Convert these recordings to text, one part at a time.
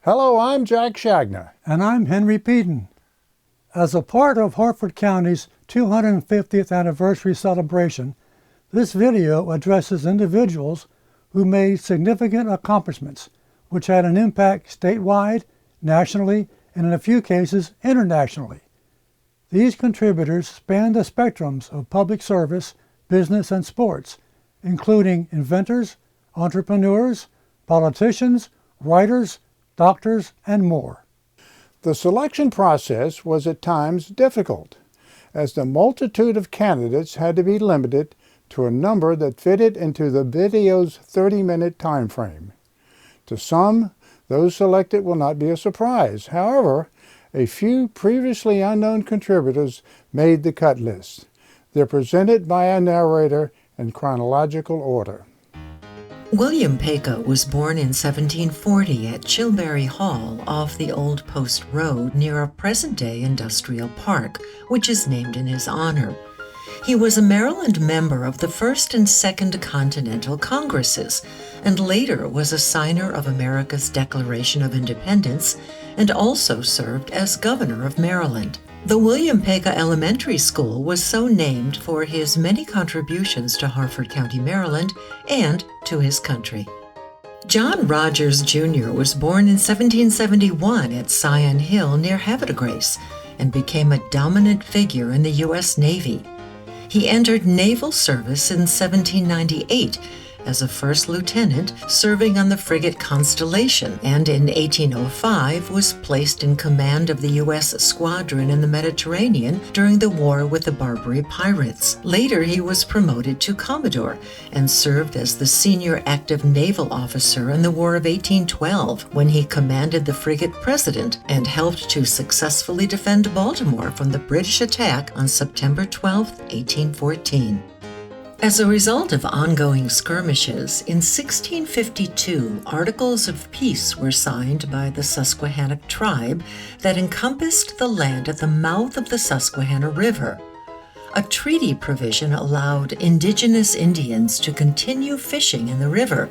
Hello, I'm Jack Shagner. And I'm Henry Peden. As a part of Harford County's 250th anniversary celebration, this video addresses individuals who made significant accomplishments, which had an impact statewide, nationally, and in a few cases, internationally. These contributors span the spectrums of public service, business, and sports, including inventors, entrepreneurs, politicians, writers, doctors, and more. The selection process was at times difficult, as the multitude of candidates had to be limited to a number that fitted into the video's 30-minute time frame. To some, those selected will not be a surprise. However, a few previously unknown contributors made the cut list. They're presented by a narrator in chronological order. William Paca was born in 1740 at Chilbury Hall off the Old Post Road near a present-day industrial park, which is named in his honor. He was a Maryland member of the First and Second Continental Congresses, and later was a signer of America's Declaration of Independence, and also served as governor of Maryland. The William Paca Elementary School was so named for his many contributions to Harford County, Maryland, and to his country. John Rogers, Jr. was born in 1771 at Scion Hill near Havre de Grace and became a dominant figure in the U.S. Navy. He entered naval service in 1798 as a first lieutenant serving on the frigate Constellation, and in 1805 was placed in command of the U.S. squadron in the Mediterranean during the war with the Barbary pirates. Later he was promoted to Commodore and served as the senior active naval officer in the War of 1812 when he commanded the frigate President and helped to successfully defend Baltimore from the British attack on September 12, 1814. As a result of ongoing skirmishes, in 1652, articles of peace were signed by the Susquehannock tribe that encompassed the land at the mouth of the Susquehanna River. A treaty provision allowed indigenous Indians to continue fishing in the river,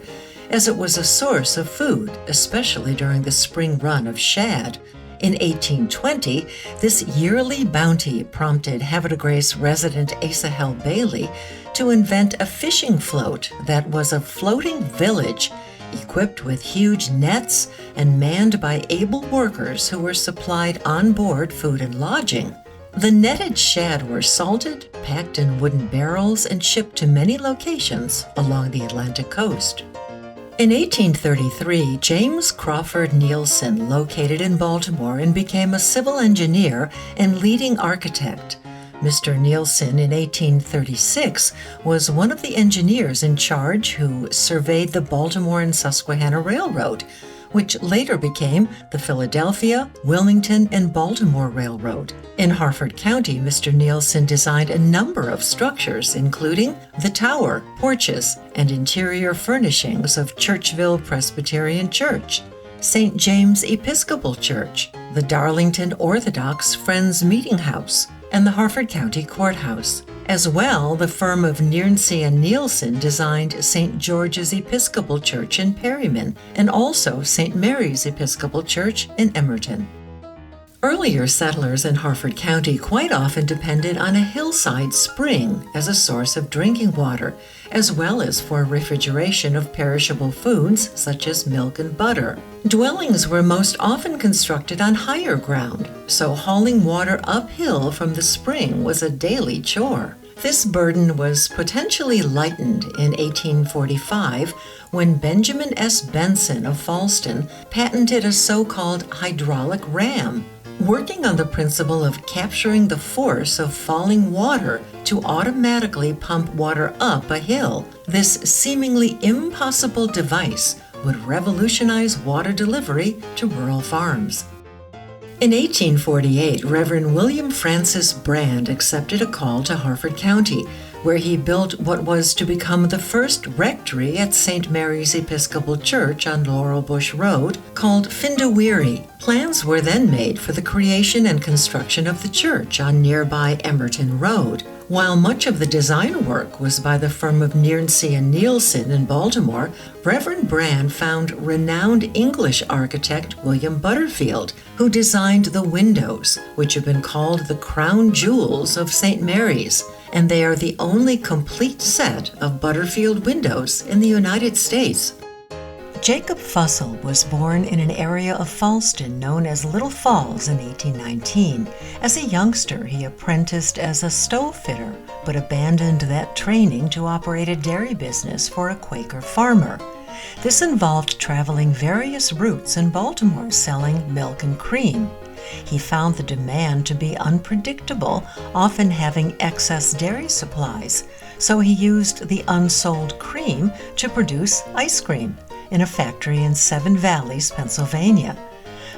as it was a source of food, especially during the spring run of shad. In 1820, this yearly bounty prompted Havre de Grace resident Asahel Bailey to invent a fishing float that was a floating village equipped with huge nets and manned by able workers who were supplied on board food and lodging. The netted shad were salted, packed in wooden barrels, and shipped to many locations along the Atlantic coast. In 1833, James Crawford Nielsen located in Baltimore and became a civil engineer and leading architect. Mr. Nielsen, in 1836, was one of the engineers in charge who surveyed the Baltimore and Susquehanna Railroad, which later became the Philadelphia, Wilmington, and Baltimore Railroad. In Harford County, Mr. Nielsen designed a number of structures, including the tower, porches, and interior furnishings of Churchville Presbyterian Church, St. James Episcopal Church, the Darlington Orthodox Friends Meeting House, and the Harford County Courthouse. As well, the firm of Nearnsey and Nielsen designed St. George's Episcopal Church in Perryman and also St. Mary's Episcopal Church in Emerton. Earlier settlers in Harford County quite often depended on a hillside spring as a source of drinking water, as well as for refrigeration of perishable foods such as milk and butter. Dwellings were most often constructed on higher ground, so hauling water uphill from the spring was a daily chore. This burden was potentially lightened in 1845 when Benjamin S. Benson of Falston patented a so-called hydraulic ram, working on the principle of capturing the force of falling water to automatically pump water up a hill. This seemingly impossible device would revolutionize water delivery to rural farms. In 1848, Reverend William Francis Brand accepted a call to Harford County, where he built what was to become the first rectory at St. Mary's Episcopal Church on Laurel Bush Road, called Findawiri. Plans were then made for the creation and construction of the church on nearby Emerton Road. While much of the design work was by the firm of Nearncy and Nielsen in Baltimore, Reverend Brand found renowned English architect William Butterfield, who designed the windows, which have been called the crown jewels of St. Mary's, and they are the only complete set of Butterfield windows in the United States. Jacob Fussell was born in an area of Falston known as Little Falls in 1819. As a youngster, he apprenticed as a stove fitter, but abandoned that training to operate a dairy business for a Quaker farmer. This involved traveling various routes in Baltimore selling milk and cream. He found the demand to be unpredictable, often having excess dairy supplies, so he used the unsold cream to produce ice cream in a factory in Seven Valleys, Pennsylvania.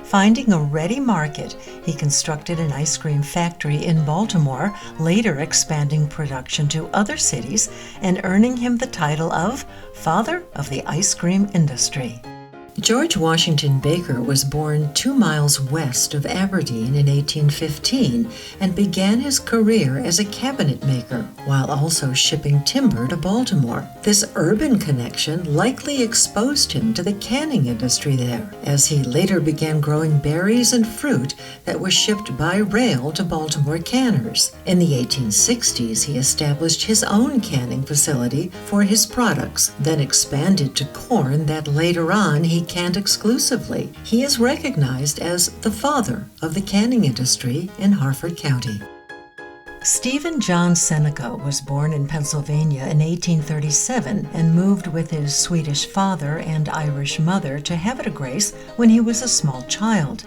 Finding a ready market, he constructed an ice cream factory in Baltimore, later expanding production to other cities and earning him the title of Father of the Ice Cream Industry. George Washington Baker was born 2 miles west of Aberdeen in 1815 and began his career as a cabinet maker while also shipping timber to Baltimore. This urban connection likely exposed him to the canning industry there, as he later began growing berries and fruit that were shipped by rail to Baltimore canners. In the 1860s, he established his own canning facility for his products, then expanded to corn that later on he canned exclusively. He is recognized as the father of the canning industry in Harford County. Stephen John Seneca was born in Pennsylvania in 1837 and moved with his Swedish father and Irish mother to Havre-de-Grace when he was a small child.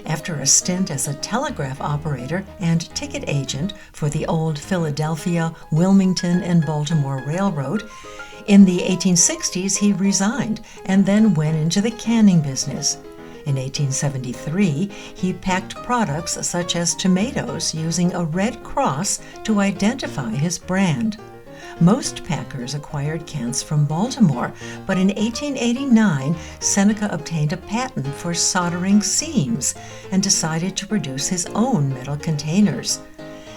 After a stint as a telegraph operator and ticket agent for the old Philadelphia, Wilmington, and Baltimore Railroad, in the 1860s, he resigned and then went into the canning business. In 1873, he packed products such as tomatoes using a red cross to identify his brand. Most packers acquired cans from Baltimore, but in 1889, Seneca obtained a patent for soldering seams and decided to produce his own metal containers.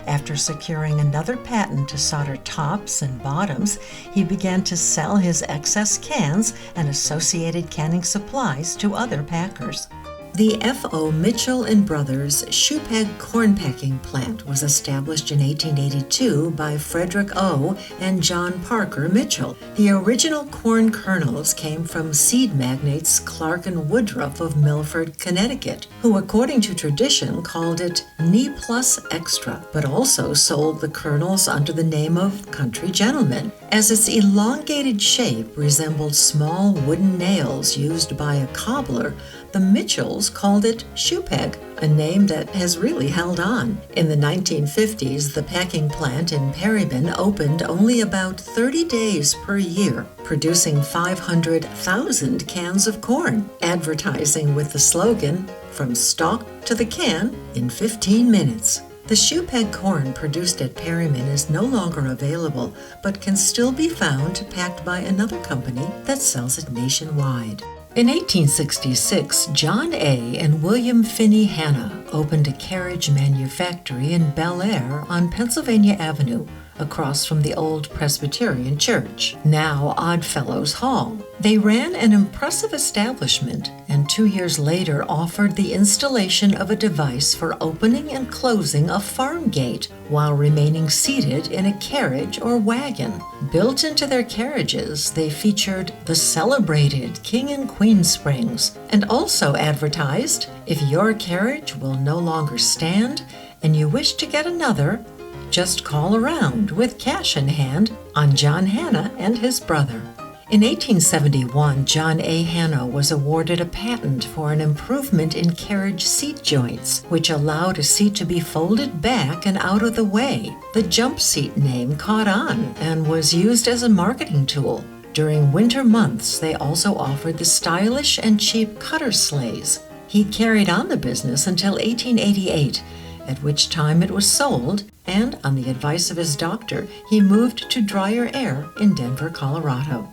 After securing another patent to solder tops and bottoms, he began to sell his excess cans and associated canning supplies to other packers. The F.O. Mitchell & Brothers Shoepeg corn packing plant was established in 1882 by Frederick O. and John Parker Mitchell. The original corn kernels came from seed magnates Clark and Woodruff of Milford, Connecticut, who according to tradition called it Knee Plus Extra, but also sold the kernels under the name of Country Gentleman, as its elongated shape resembled small wooden nails used by a cobbler. The Mitchells called it Shoepeg, a name that has really held on. In the 1950s, the packing plant in Perryman opened only about 30 days per year, producing 500,000 cans of corn, advertising with the slogan, "From stalk to the can in 15 minutes." The Shoepeg corn produced at Perryman is no longer available, but can still be found packed by another company that sells it nationwide. In 1866, John A. and William Finney Hanna opened a carriage manufactory in Bel Air on Pennsylvania Avenue, across from the old Presbyterian Church, now Oddfellows Hall. They ran an impressive establishment and 2 years later offered the installation of a device for opening and closing a farm gate while remaining seated in a carriage or wagon. Built into their carriages, they featured the celebrated King and Queen Springs and also advertised, if your carriage will no longer stand and you wish to get another, just call around with cash in hand on John Hanna and his brother. In 1871, John A. Hanna was awarded a patent for an improvement in carriage seat joints, which allowed a seat to be folded back and out of the way. The jump seat name caught on and was used as a marketing tool. During winter months, they also offered the stylish and cheap cutter sleighs. He carried on the business until 1888, at which time it was sold, and on the advice of his doctor, he moved to drier air in Denver, Colorado.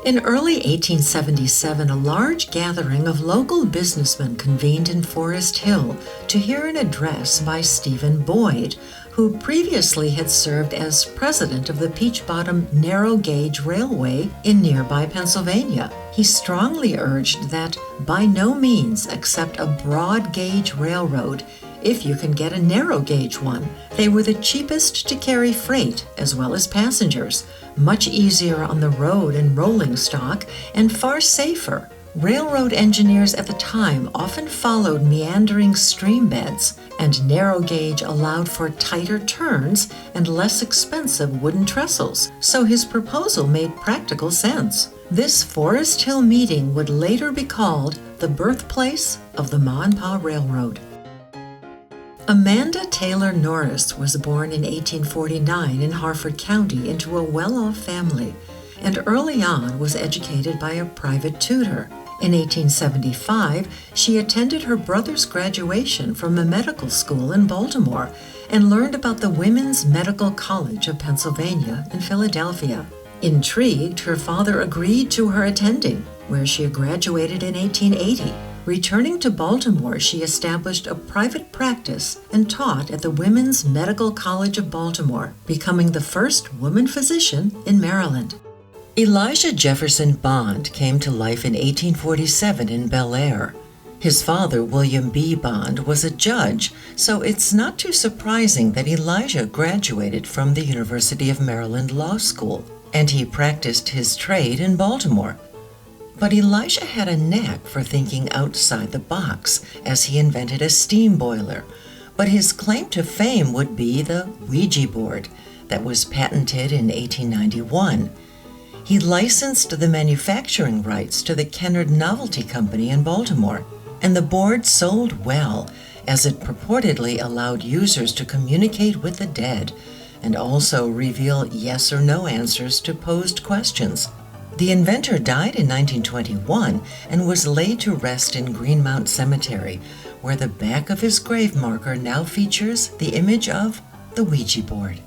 In early 1877, a large gathering of local businessmen convened in Forest Hill to hear an address by Stephen Boyd, who previously had served as president of the Peach Bottom Narrow Gauge Railway in nearby Pennsylvania. He strongly urged that by no means accept a broad gauge railroad if you can get a narrow gauge one. They were the cheapest to carry freight as well as passengers, much easier on the road and rolling stock, and far safer. Railroad engineers at the time often followed meandering stream beds, and narrow gauge allowed for tighter turns and less expensive wooden trestles, so his proposal made practical sense. This Forest Hill meeting would later be called the birthplace of the Ma and Pa Railroad. Amanda Taylor Norris was born in 1849 in Harford County into a well-off family, and early on was educated by a private tutor. In 1875, she attended her brother's graduation from a medical school in Baltimore and learned about the Women's Medical College of Pennsylvania in Philadelphia. Intrigued, her father agreed to her attending, where she graduated in 1880. Returning to Baltimore, she established a private practice and taught at the Women's Medical College of Baltimore, becoming the first woman physician in Maryland. Elijah Jefferson Bond came to life in 1847 in Bel Air. His father, William B. Bond, was a judge, so it's not too surprising that Elijah graduated from the University of Maryland Law School, and he practiced his trade in Baltimore. But Elijah had a knack for thinking outside the box, as he invented a steam boiler. But his claim to fame would be the Ouija board that was patented in 1891. He licensed the manufacturing rights to the Kennard Novelty Company in Baltimore, and the board sold well, as it purportedly allowed users to communicate with the dead and also reveal yes or no answers to posed questions. The inventor died in 1921 and was laid to rest in Greenmount Cemetery, where the back of his grave marker now features the image of the Ouija board.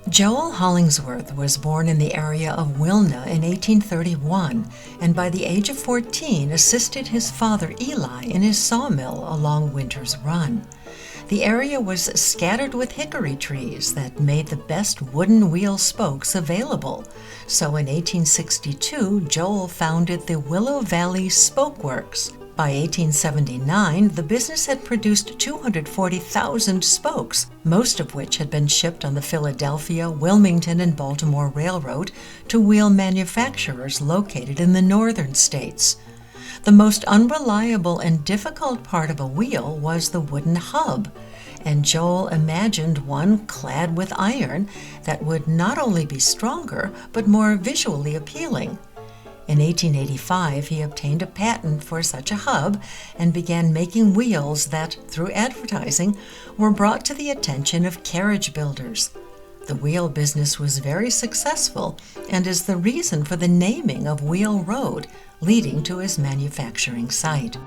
Joel Hollingsworth was born in the area of Wilna in 1831, and by the age of 14 assisted his father Eli in his sawmill along Winter's Run. The area was scattered with hickory trees that made the best wooden wheel spokes available, so in 1862 Joel founded the Willow Valley Spoke Works. By 1879, the business had produced 240,000 spokes, most of which had been shipped on the Philadelphia, Wilmington, and Baltimore Railroad to wheel manufacturers located in the northern states. The most unreliable and difficult part of a wheel was the wooden hub, and Joel imagined one clad with iron that would not only be stronger, but more visually appealing. In 1885, he obtained a patent for such a hub and began making wheels that, through advertising, were brought to the attention of carriage builders. The wheel business was very successful and is the reason for the naming of Wheel Road, leading to his manufacturing site.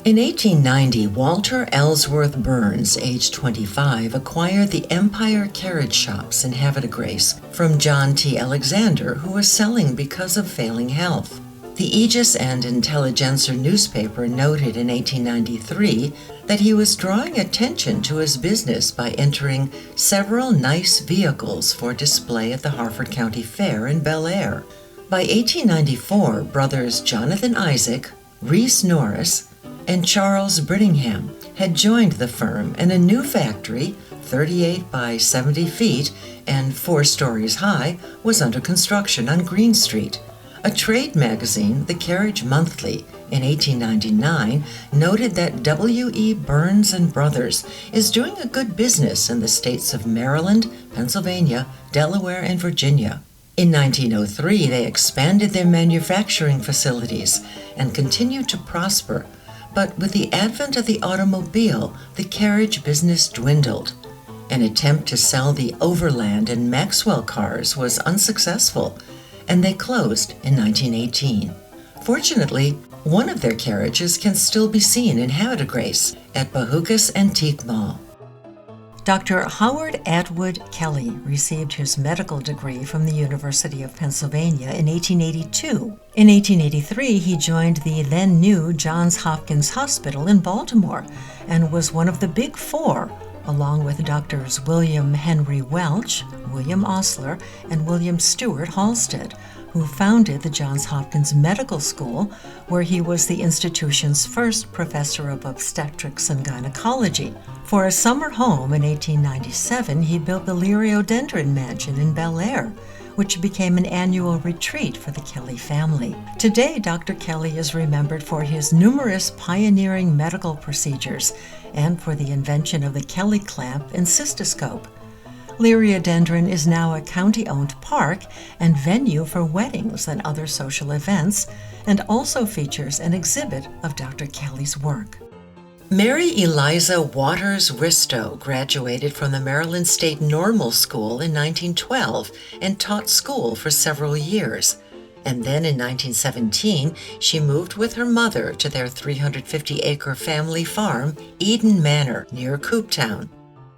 In 1890, Walter Ellsworth Burns, age 25, acquired the Empire Carriage Shops in Havre de Grace from John T. Alexander, who was selling because of failing health. The Aegis and Intelligencer newspaper noted in 1893 that he was drawing attention to his business by entering several nice vehicles for display at the Harford County Fair in Bel Air. By 1894, brothers Jonathan Isaac, Reese Norris, and Charles Brittingham had joined the firm, and a new factory, 38 by 70 feet and 4 stories high, was under construction on Green Street. A trade magazine, the Carriage Monthly, in 1899 noted that W.E. Burns and Brothers is doing a good business in the states of Maryland, Pennsylvania, Delaware, and Virginia. In 1903, they expanded their manufacturing facilities and continued to prosper. But with the advent of the automobile, the carriage business dwindled. An attempt to sell the Overland and Maxwell cars was unsuccessful, and they closed in 1918. Fortunately, one of their carriages can still be seen in Havre de Grace at Bahukas Antique Mall. Dr. Howard Atwood Kelly received his medical degree from the University of Pennsylvania in 1882. In 1883, he joined the then-new Johns Hopkins Hospital in Baltimore and was one of the Big Four, along with Doctors William Henry Welch, William Osler, and William Stewart Halstead, who founded the Johns Hopkins Medical School, where he was the institution's first professor of obstetrics and gynecology. For a summer home in 1897, he built the Liriodendron Mansion in Bel Air, which became an annual retreat for the Kelly family. Today, Dr. Kelly is remembered for his numerous pioneering medical procedures and for the invention of the Kelly clamp and cystoscope. Liriodendron is now a county-owned park and venue for weddings and other social events, and also features an exhibit of Dr. Kelly's work. Mary Eliza Waters Risto graduated from the Maryland State Normal School in 1912 and taught school for several years. And then in 1917, she moved with her mother to their 350-acre family farm, Eden Manor, near Cooptown.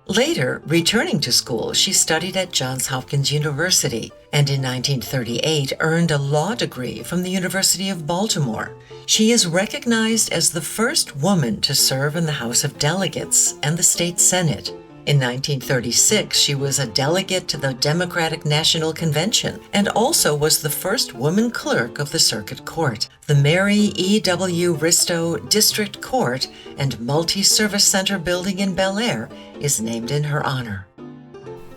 Later, returning to school, she studied at Johns Hopkins University and in 1938 earned a law degree from the University of Baltimore. She is recognized as the first woman to serve in the House of Delegates and the State Senate. In 1936, she was a delegate to the Democratic National Convention and also was the first woman clerk of the Circuit Court. The Mary E. W. Risto District Court and Multi-Service Center building in Bel Air is named in her honor.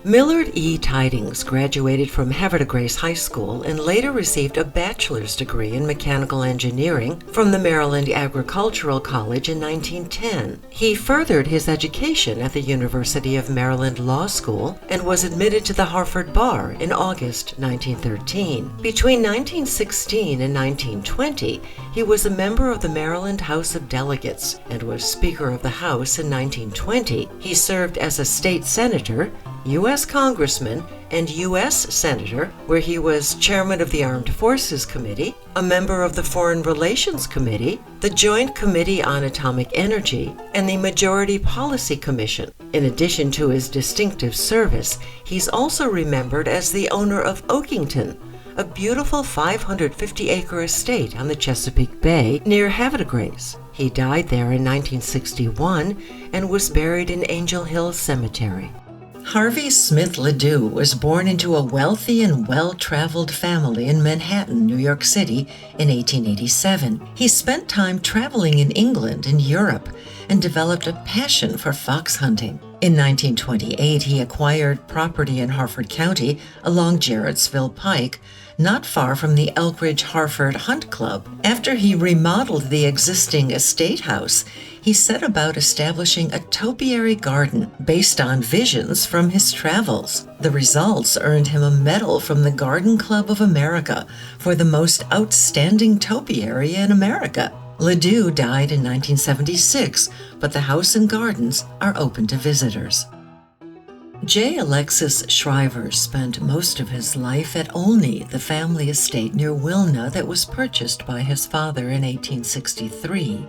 Millard E. Tidings graduated from Havre de Grace High School and later received a bachelor's degree in mechanical engineering from the Maryland Agricultural College in 1910. He furthered his education at the University of Maryland Law School and was admitted to the Harford Bar in August 1913. Between 1916 and 1920, he was a member of the Maryland House of Delegates and was Speaker of the House in 1920. He served as a state senator, U.S. Congressman, and U.S. Senator, where he was chairman of the Armed Forces Committee, a member of the Foreign Relations Committee, the Joint Committee on Atomic Energy, and the Majority Policy Commission. In addition to his distinctive service, he's also remembered as the owner of Oakington, a beautiful 550-acre estate on the Chesapeake Bay near Havre de Grace. He died there in 1961 and was buried in Angel Hill Cemetery. Harvey Smith Ledoux was born into a wealthy and well-traveled family in Manhattan, New York City in 1887. He spent time traveling in England and Europe and developed a passion for fox hunting. In 1928, he acquired property in Harford County along Jarrettsville Pike, not far from the Elkridge Harford Hunt Club. After he remodeled the existing estate house, he set about establishing a topiary garden based on visions from his travels. The results earned him a medal from the Garden Club of America for the most outstanding topiary in America. Ledoux died in 1976, but the house and gardens are open to visitors. J. Alexis Shriver spent most of his life at Olney, the family estate near Wilna that was purchased by his father in 1863.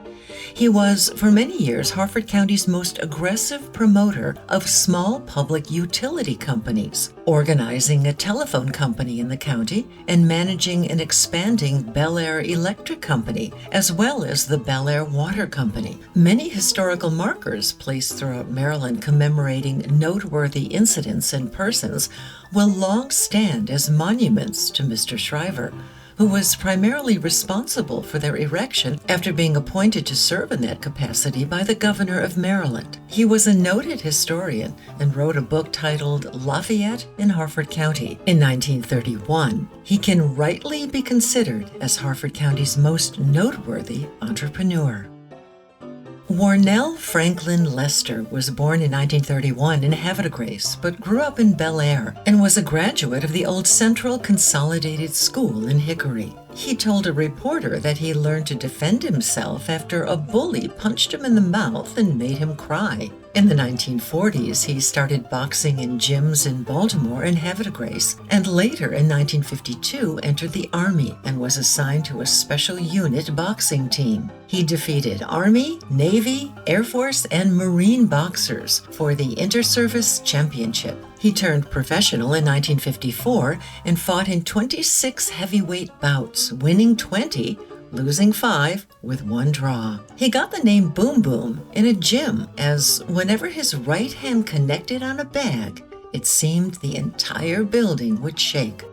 He was, for many years, Harford County's most aggressive promoter of small public utility companies, organizing a telephone company in the county and managing an expanding Bel Air Electric Company, as well as the Bel Air Water Company. Many historical markers placed throughout Maryland commemorating noteworthy incidents and persons will long stand as monuments to Mr. Shriver, who was primarily responsible for their erection after being appointed to serve in that capacity by the governor of Maryland. He was a noted historian and wrote a book titled Lafayette in Harford County in 1931. He can rightly be considered as Harford County's most noteworthy entrepreneur. Warnell Franklin Lester was born in 1931 in Havre de Grace, but grew up in Bel Air and was a graduate of the old Central Consolidated School in Hickory. He told a reporter that he learned to defend himself after a bully punched him in the mouth and made him cry. In the 1940s, he started boxing in gyms in Baltimore and Havre de Grace, and later in 1952 entered the Army and was assigned to a special unit boxing team. He defeated Army, Navy, Air Force, and Marine boxers for the Inter-Service Championship. He turned professional in 1954 and fought in 26 heavyweight bouts, winning 20, losing 5 with 1 draw. He got the name Boom Boom in a gym, as whenever his right hand connected on a bag, it seemed the entire building would shake.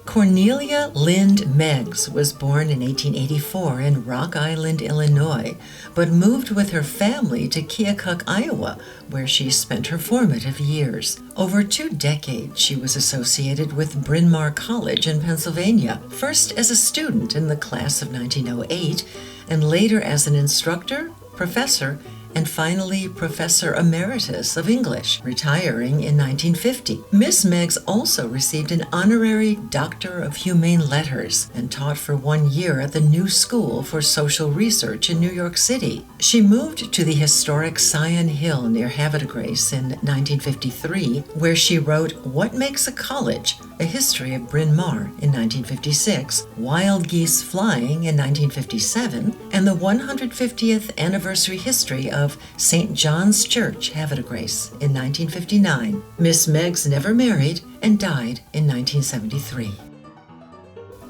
Cornelia Lind Meggs was born in 1884 in Rock Island, Illinois, but moved with her family to Keokuk, Iowa, where she spent her formative years. Over 2 decades, she was associated with Bryn Mawr College in Pennsylvania, first as a student in the class of 1908, and later as an instructor, professor, and finally Professor Emeritus of English, retiring in 1950. Miss Meggs also received an honorary Doctor of Humane Letters and taught for 1 year at the New School for Social Research in New York City. She moved to the historic Scion Hill near Havre de Grace in 1953, where she wrote What Makes a College? A History of Bryn Mawr in 1956, Wild Geese Flying in 1957, and the 150th anniversary history of St. John's Church, Havre de Grace in 1959. Miss Meggs never married and died in 1973.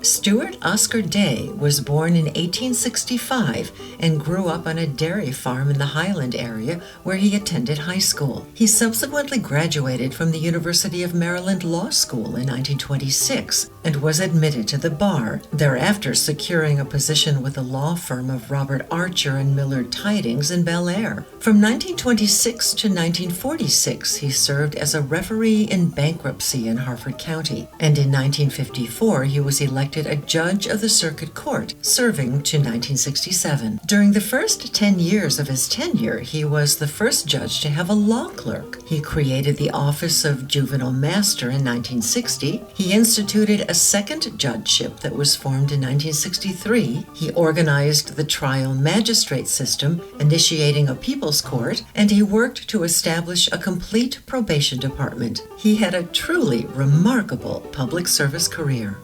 Stuart Oscar Day was born in 1865 and grew up on a dairy farm in the Highland area where he attended high school. He subsequently graduated from the University of Maryland Law School in 1926 and was admitted to the bar, thereafter securing a position with the law firm of Robert Archer and Millard Tidings in Bel Air. From 1926 to 1946, he served as a referee in bankruptcy in Harford County, and in 1954 he was elected a judge of the circuit court, serving to 1967. During the first 10 years of his tenure, he was the first judge to have a law clerk. He created the office of juvenile master in 1960. He instituted a second judgeship that was formed in 1963. He organized the trial magistrate system, initiating a people's court, and he worked to establish a complete probation department. He had a truly remarkable public service career.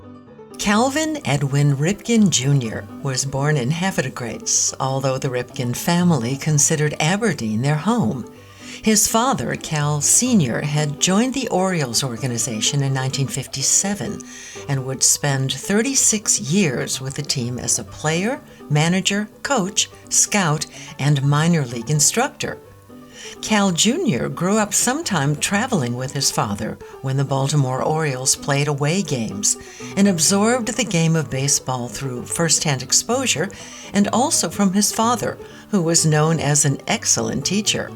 Calvin Edwin Ripken Jr. was born in Havre de Grace, although the Ripken family considered Aberdeen their home. His father, Cal Sr., had joined the Orioles organization in 1957 and would spend 36 years with the team as a player, manager, coach, scout, and minor league instructor. Cal Jr. grew up sometime traveling with his father when the Baltimore Orioles played away games and absorbed the game of baseball through first-hand exposure and also from his father, who was known as an excellent teacher.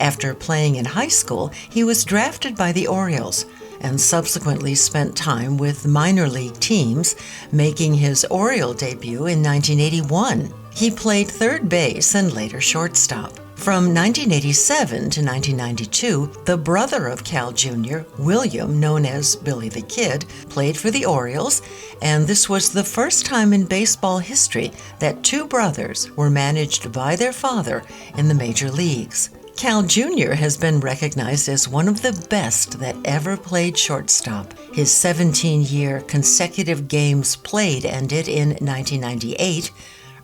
After playing in high school, he was drafted by the Orioles and subsequently spent time with minor league teams, making his Oriole debut in 1981. He played third base and later shortstop. From 1987 to 1992, the brother of Cal Jr., William, known as Billy the Kid, played for the Orioles, and this was the first time in baseball history that 2 brothers were managed by their father in the major leagues. Cal Jr. has been recognized as one of the best that ever played shortstop. His 17-year consecutive games played ended in 1998,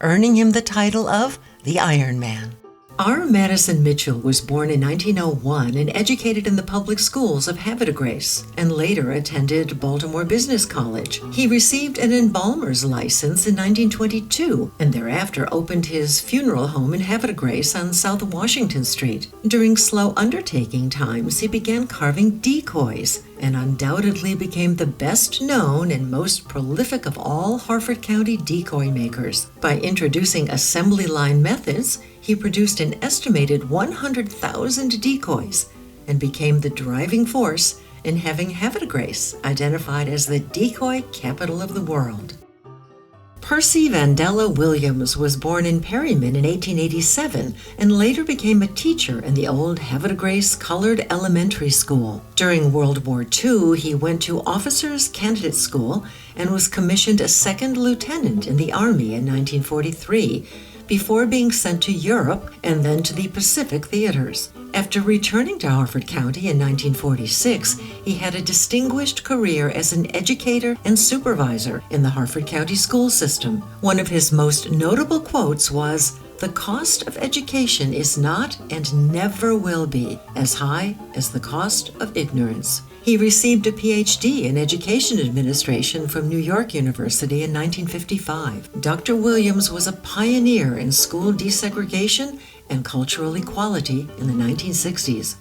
earning him the title of the Iron Man. R. Madison Mitchell was born in 1901 and educated in the public schools of Havre de Grace, and later attended Baltimore Business College. He received an embalmer's license in 1922 and thereafter opened his funeral home in Havre de Grace on South Washington Street. During slow undertaking times, he began carving decoys and undoubtedly became the best known and most prolific of all Harford County decoy makers. By introducing assembly line methods, he produced an estimated 100,000 decoys and became the driving force in having Havre de Grace identified as the decoy capital of the world. Percy Vandella Williams was born in Perryman in 1887 and later became a teacher in the old Havre de Grace Colored Elementary School. During World War II, he went to Officers' Candidate School and was commissioned a second lieutenant in the Army in 1943, before being sent to Europe and then to the Pacific theaters. After returning to Harford County in 1946, he had a distinguished career as an educator and supervisor in the Harford County school system. One of his most notable quotes was, "The cost of education is not and never will be as high as the cost of ignorance." He received a PhD in Education Administration from New York University in 1955. Dr. Williams was a pioneer in school desegregation and cultural equality in the 1960s.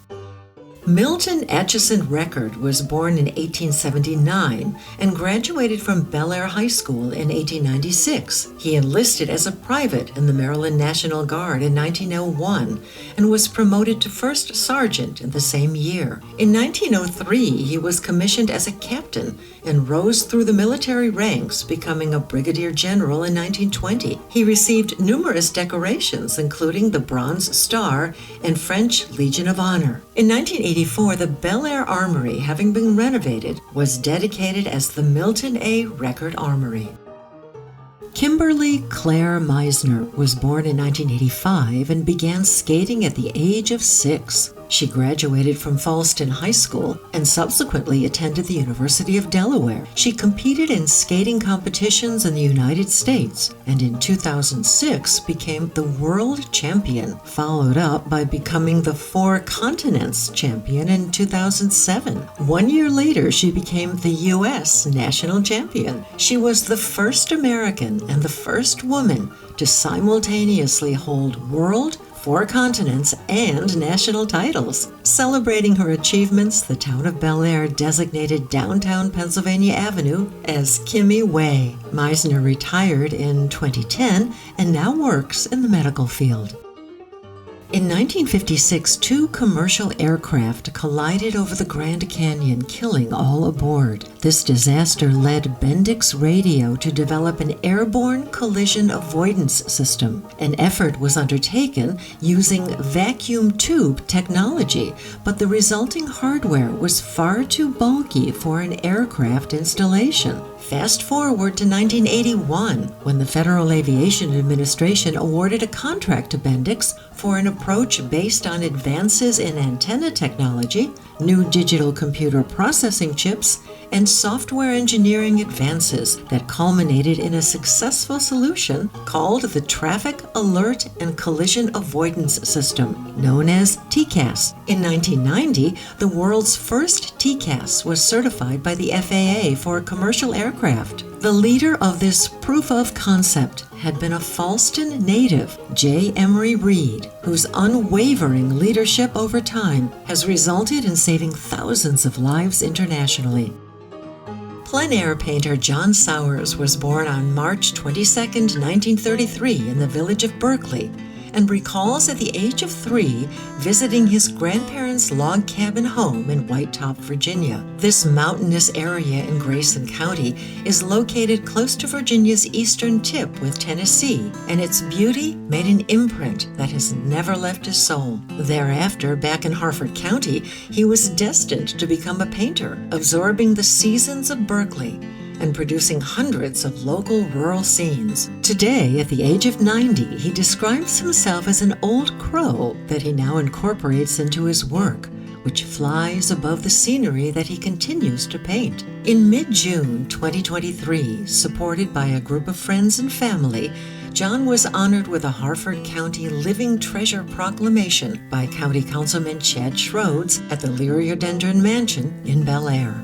Milton Atchison Record was born in 1879 and graduated from Bel Air High School in 1896. He enlisted as a private in the Maryland National Guard in 1901 and was promoted to first sergeant in the same year. In 1903, he was commissioned as a captain and rose through the military ranks, becoming a brigadier general in 1920. He received numerous decorations, including the Bronze Star and French Legion of Honor. In 1984, the Bel Air Armory, having been renovated, was dedicated as the Milton A. Record Armory. Kimberly Claire Meisner was born in 1985 and began skating at the age of 6. She graduated from Falston High School and subsequently attended the University of Delaware. She competed in skating competitions in the United States and in 2006 became the world champion, followed up by becoming the 4 continents champion in 2007. 1 year later, she became the U.S. national champion. She was the first American and the first woman to simultaneously hold world, 4 continents, and national titles. Celebrating her achievements, the town of Bel Air designated downtown Pennsylvania Avenue as Kimmy Way. Meisner retired in 2010 and now works in the medical field. In 1956, 2 commercial aircraft collided over the Grand Canyon, killing all aboard. This disaster led Bendix Radio to develop an airborne collision avoidance system. An effort was undertaken using vacuum tube technology, but the resulting hardware was far too bulky for an aircraft installation. Fast forward to 1981, when the Federal Aviation Administration awarded a contract to Bendix for an approach based on advances in antenna technology, new digital computer processing chips, and software engineering advances that culminated in a successful solution called the Traffic Alert and Collision Avoidance System, known as TCAS. In 1990, the world's first TCAS was certified by the FAA for commercial aircraft. The leader of this proof of concept had been a Falston native, J. Emery Reed, whose unwavering leadership over time has resulted in saving thousands of lives internationally. Plein air painter John Sowers was born on March 22, 1933 in the village of Berkeley, and recalls at the age of 3 visiting his grandparents' log cabin home in White Top, Virginia. This mountainous area in Grayson County is located close to Virginia's eastern tip with Tennessee, and its beauty made an imprint that has never left his soul. Thereafter, back in Harford County, he was destined to become a painter, absorbing the seasons of Berkeley and producing hundreds of local rural scenes. Today, at the age of 90, he describes himself as an old crow that he now incorporates into his work, which flies above the scenery that he continues to paint. In mid-June 2023, supported by a group of friends and family, John was honored with a Harford County Living Treasure Proclamation by County Councilman Chad Schroeds at the Liriodendron Mansion in Bel Air.